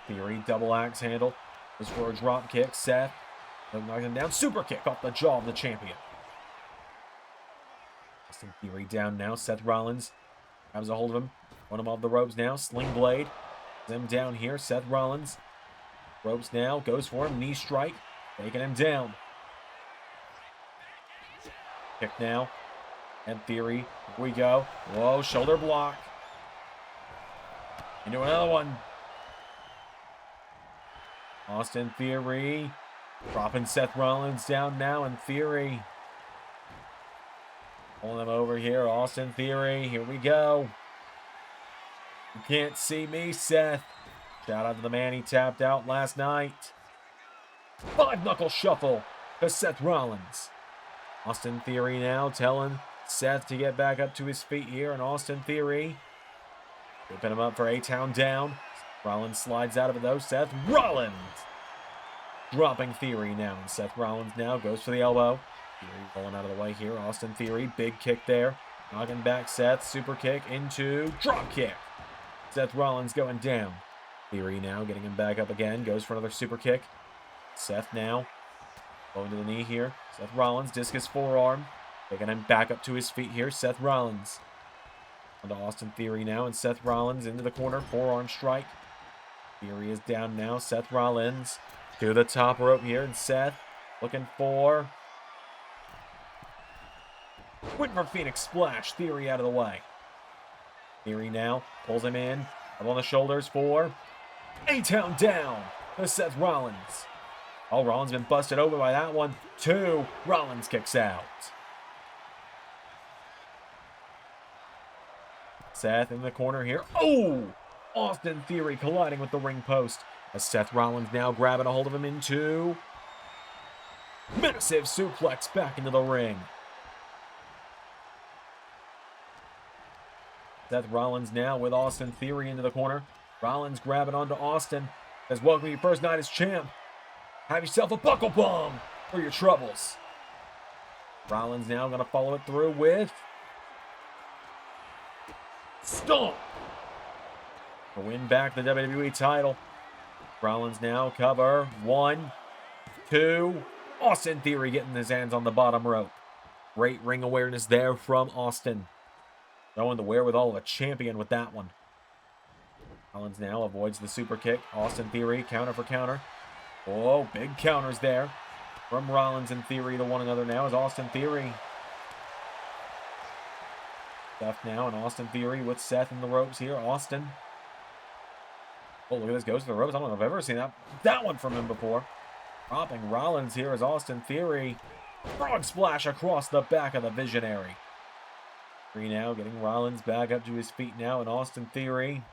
Theory double axe handle. Goes for a drop kick. Seth knocking him down. Super kick off the jaw of the champion. Austin Theory down now. Seth Rollins grabs a hold of him. One of them off the ropes now. Sling blade. Him down here. Seth Rollins. Ropes now. Goes for him. Knee strike. Taking him down. Kick now. And Theory. Here we go. Whoa. Shoulder block. Into another one. Austin Theory. Dropping Seth Rollins down now. And Theory. Pulling him over here. Austin Theory. Here we go. You can't see me, Seth. Shout out to the man he tapped out last night. 5-knuckle shuffle to Seth Rollins. Austin Theory now telling Seth to get back up to his feet here. And Austin Theory whipping him up for A-Town down. Rollins slides out of it though. Seth Rollins dropping Theory now. And Seth Rollins now goes for the elbow. Theory rolling out of the way here. Austin Theory, big kick there. Knocking back Seth. Super kick into drop kick. Seth Rollins going down. Theory now getting him back up again. Goes for another super kick. Seth now going to the knee here. Seth Rollins, discus forearm. Taking him back up to his feet here. Seth Rollins. Onto Austin Theory now. And Seth Rollins into the corner. Forearm strike. Theory is down now. Seth Rollins to the top rope here. And Seth looking for... Whitmer Phoenix splash. Theory out of the way. Theory now pulls him in. Up on the shoulders for A-Town down to Seth Rollins. Oh, Rollins been busted over by that one. 2. Rollins kicks out. Seth in the corner here. Oh! Austin Theory colliding with the ring post. As Seth Rollins now grabbing a hold of him into... Massive suplex back into the ring. Seth Rollins now with Austin Theory into the corner. Rollins grabbing onto Austin. Says, welcome to your first night as champ. Have yourself a buckle bomb for your troubles. Rollins now going to follow it through with... Stomp. To win back the WWE title. Rollins now cover. 1, 2. Austin Theory getting his hands on the bottom rope. Great ring awareness there from Austin. Showing the wherewithal of a champion with that one. Rollins now avoids the super kick. Austin Theory counter for counter. Oh, big counters there. from Rollins and Theory to one another now is Austin Theory. Seth now, and Austin Theory with Seth in the ropes here. Austin. Oh, look at this. Goes to the ropes. I don't know if I've ever seen that one from him before. Dropping Rollins here is Austin Theory. Frog splash across the back of the Visionary. Theory now getting Rollins back up to his feet now, and Austin Theory.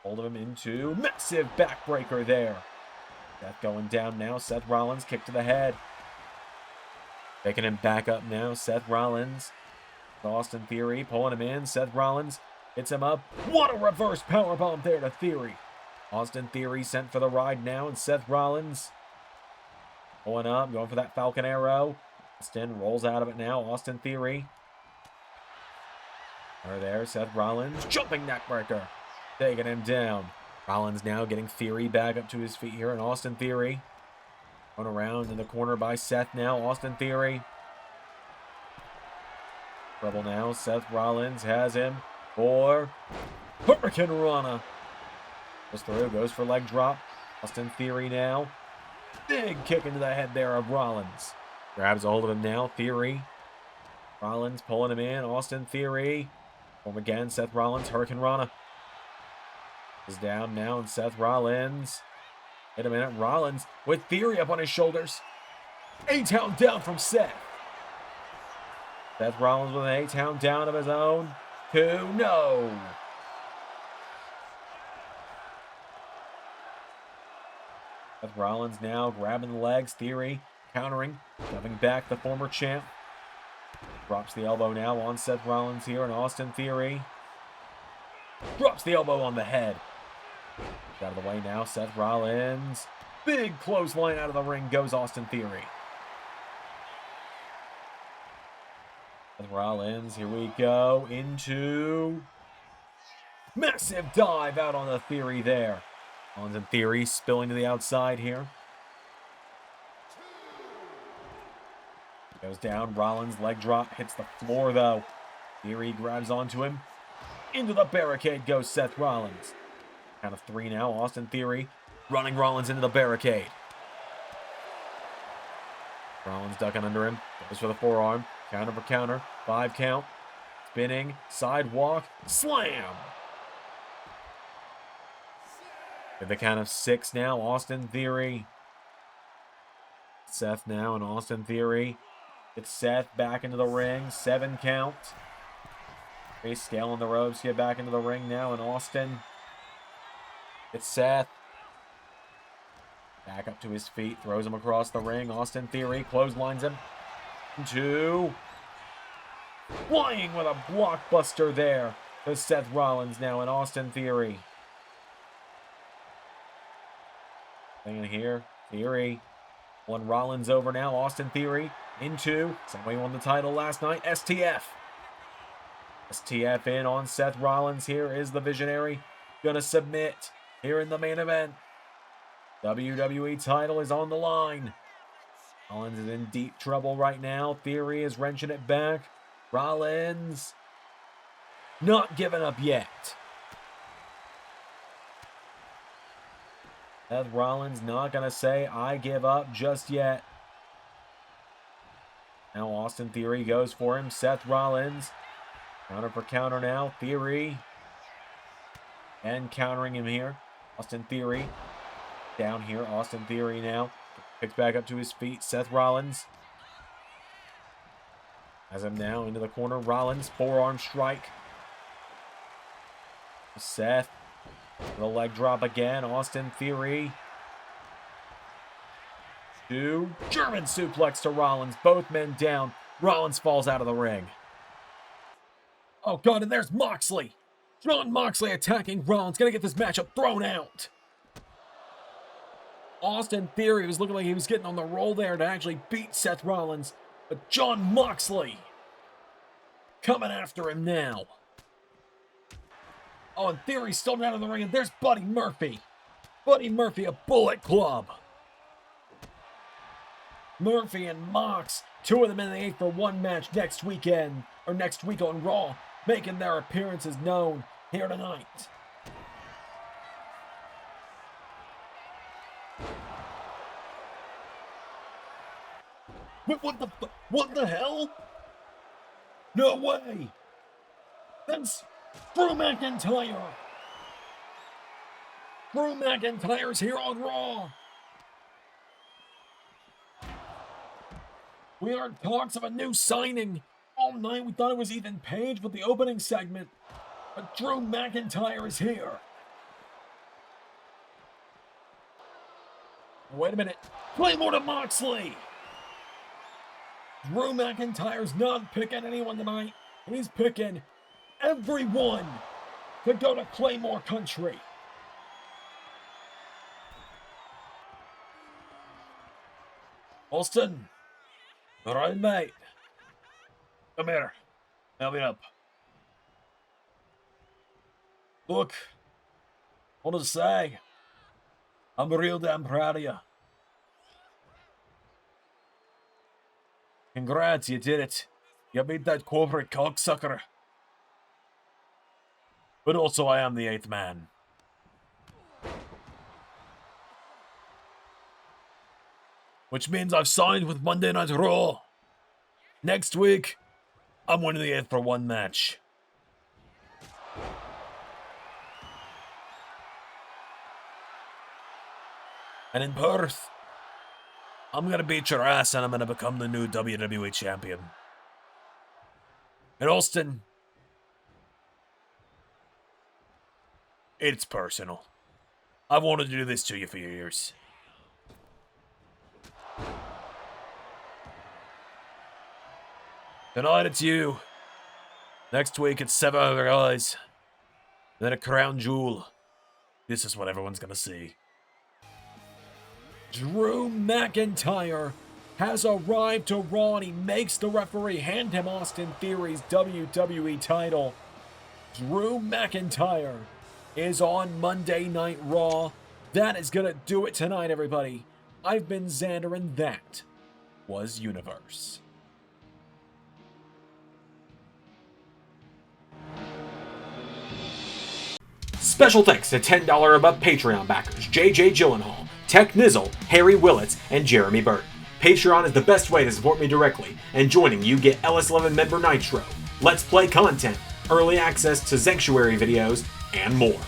Hold of him into massive backbreaker there. Seth going down now. Seth Rollins kick to the head. Taking him back up now. Seth Rollins. Austin Theory pulling him in. Seth Rollins hits him up. What a reverse powerbomb there to Theory. Austin Theory sent for the ride now, and Seth Rollins pulling up, going for that Falcon Arrow. Austin rolls out of it now. Austin Theory. There, Seth Rollins. Jumping neckbreaker. Taking him down. Rollins now getting Theory back up to his feet here, and Austin Theory. Going around in the corner by Seth now. Austin Theory. Trouble now. Seth Rollins has him for Hurricane Rana. Goes through, goes for leg drop. Austin Theory now. Big kick into the head there of Rollins. Grabs a hold of him now. Theory. Rollins pulling him in. Austin Theory. Home again. Seth Rollins. Hurricane Rana. Is down now, and Seth Rollins. Wait a minute. Rollins with Theory up on his shoulders. A-Town down from Seth. Seth Rollins with an A-Town down of his own. 2, no. Seth Rollins now grabbing the legs. Theory countering, shoving back the former champ. Drops the elbow now on Seth Rollins here, and Austin Theory drops the elbow on the head. Out of the way now, Seth Rollins. Big clothesline out of the ring goes Austin Theory. Seth Rollins, here we go, into massive dive out on the Theory there. Rollins and Theory spilling to the outside here. Goes down, Rollins, leg drop, hits the floor though. Theory grabs onto him. Into the barricade goes Seth Rollins. Count of 3 now, Austin Theory running Rollins into the barricade. Rollins ducking under him, goes for the forearm, counter for counter, 5 count, spinning, sidewalk, slam! At the count of 6 now, Austin Theory. Seth now, and Austin Theory. It's Seth back into the ring, 7 count. He's scaling the ropes, get back into the ring now, and Austin. It's Seth. Back up to his feet, throws him across the ring. Austin Theory clotheslines him. 2. Flying with a blockbuster there to Seth Rollins now, and Austin Theory. Thing in here. Theory. One Rollins over now. Austin Theory into. Somebody won the title last night. STF. STF in on Seth Rollins. Here is the Visionary. Gonna submit here in the main event. WWE title is on the line. Rollins is in deep trouble right now. Theory is wrenching it back. Rollins not giving up yet. Seth Rollins not going to say, I give up just yet. Now Austin Theory goes for him. Seth Rollins. Counter for counter now. Theory. And countering him here. Austin Theory. Down here. Austin Theory now. Picks back up to his feet. Seth Rollins. Has him now into the corner. Rollins. Forearm strike. Seth. The leg drop again. Austin Theory. 2. German suplex to Rollins. Both men down. Rollins falls out of the ring. Oh, God, and there's Moxley. Jon Moxley attacking Rollins. Gonna get this matchup thrown out. Austin Theory was looking like he was getting on the roll there to actually beat Seth Rollins. But Jon Moxley coming after him now. Oh, and Theory's still down in the ring, and there's Buddy Murphy. Buddy Murphy, a Bullet Club. Murphy and Mox, 2 of them in the 8 for 1 match next weekend, or next week on Raw, making their appearances known here tonight. What the hell? No way! That's Drew McIntyre! Drew McIntyre's here on Raw! We are in talks of a new signing. All night we thought it was Ethan Page with the opening segment, but Drew McIntyre is here. Wait a minute. Claymore to Moxley! Drew McIntyre's not picking anyone tonight. He's picking everyone to go to Claymore Country. Austin. All right, mate. Come here. Help me up. Look. I want to say, I'm real damn proud of you. Congrats, you did it. You beat that corporate cocksucker. But also, I am the 8th man. Which means I've signed with Monday Night Raw. Next week, I'm winning the 8th for one match. And in Perth, I'm gonna beat your ass and I'm gonna become the new WWE Champion. In Austin, it's personal. I've wanted to do this to you for years. Tonight it's you. Next week it's 7 other guys. Then a crown jewel. This is what everyone's gonna see. Drew McIntyre has arrived to Raw and he makes the referee hand him Austin Theory's WWE title. Drew McIntyre is on Monday Night Raw. That is gonna do it tonight, everybody. I've been Xander and that was Universe. Special thanks to $10 above Patreon backers JJ Gyllenhaal, Tech Nizzle, Harry Willetts, and Jeremy Burt. Patreon is the best way to support me directly, and joining you get LS11 member Nitro, Let's Play content, early access to Sanctuary videos, and more.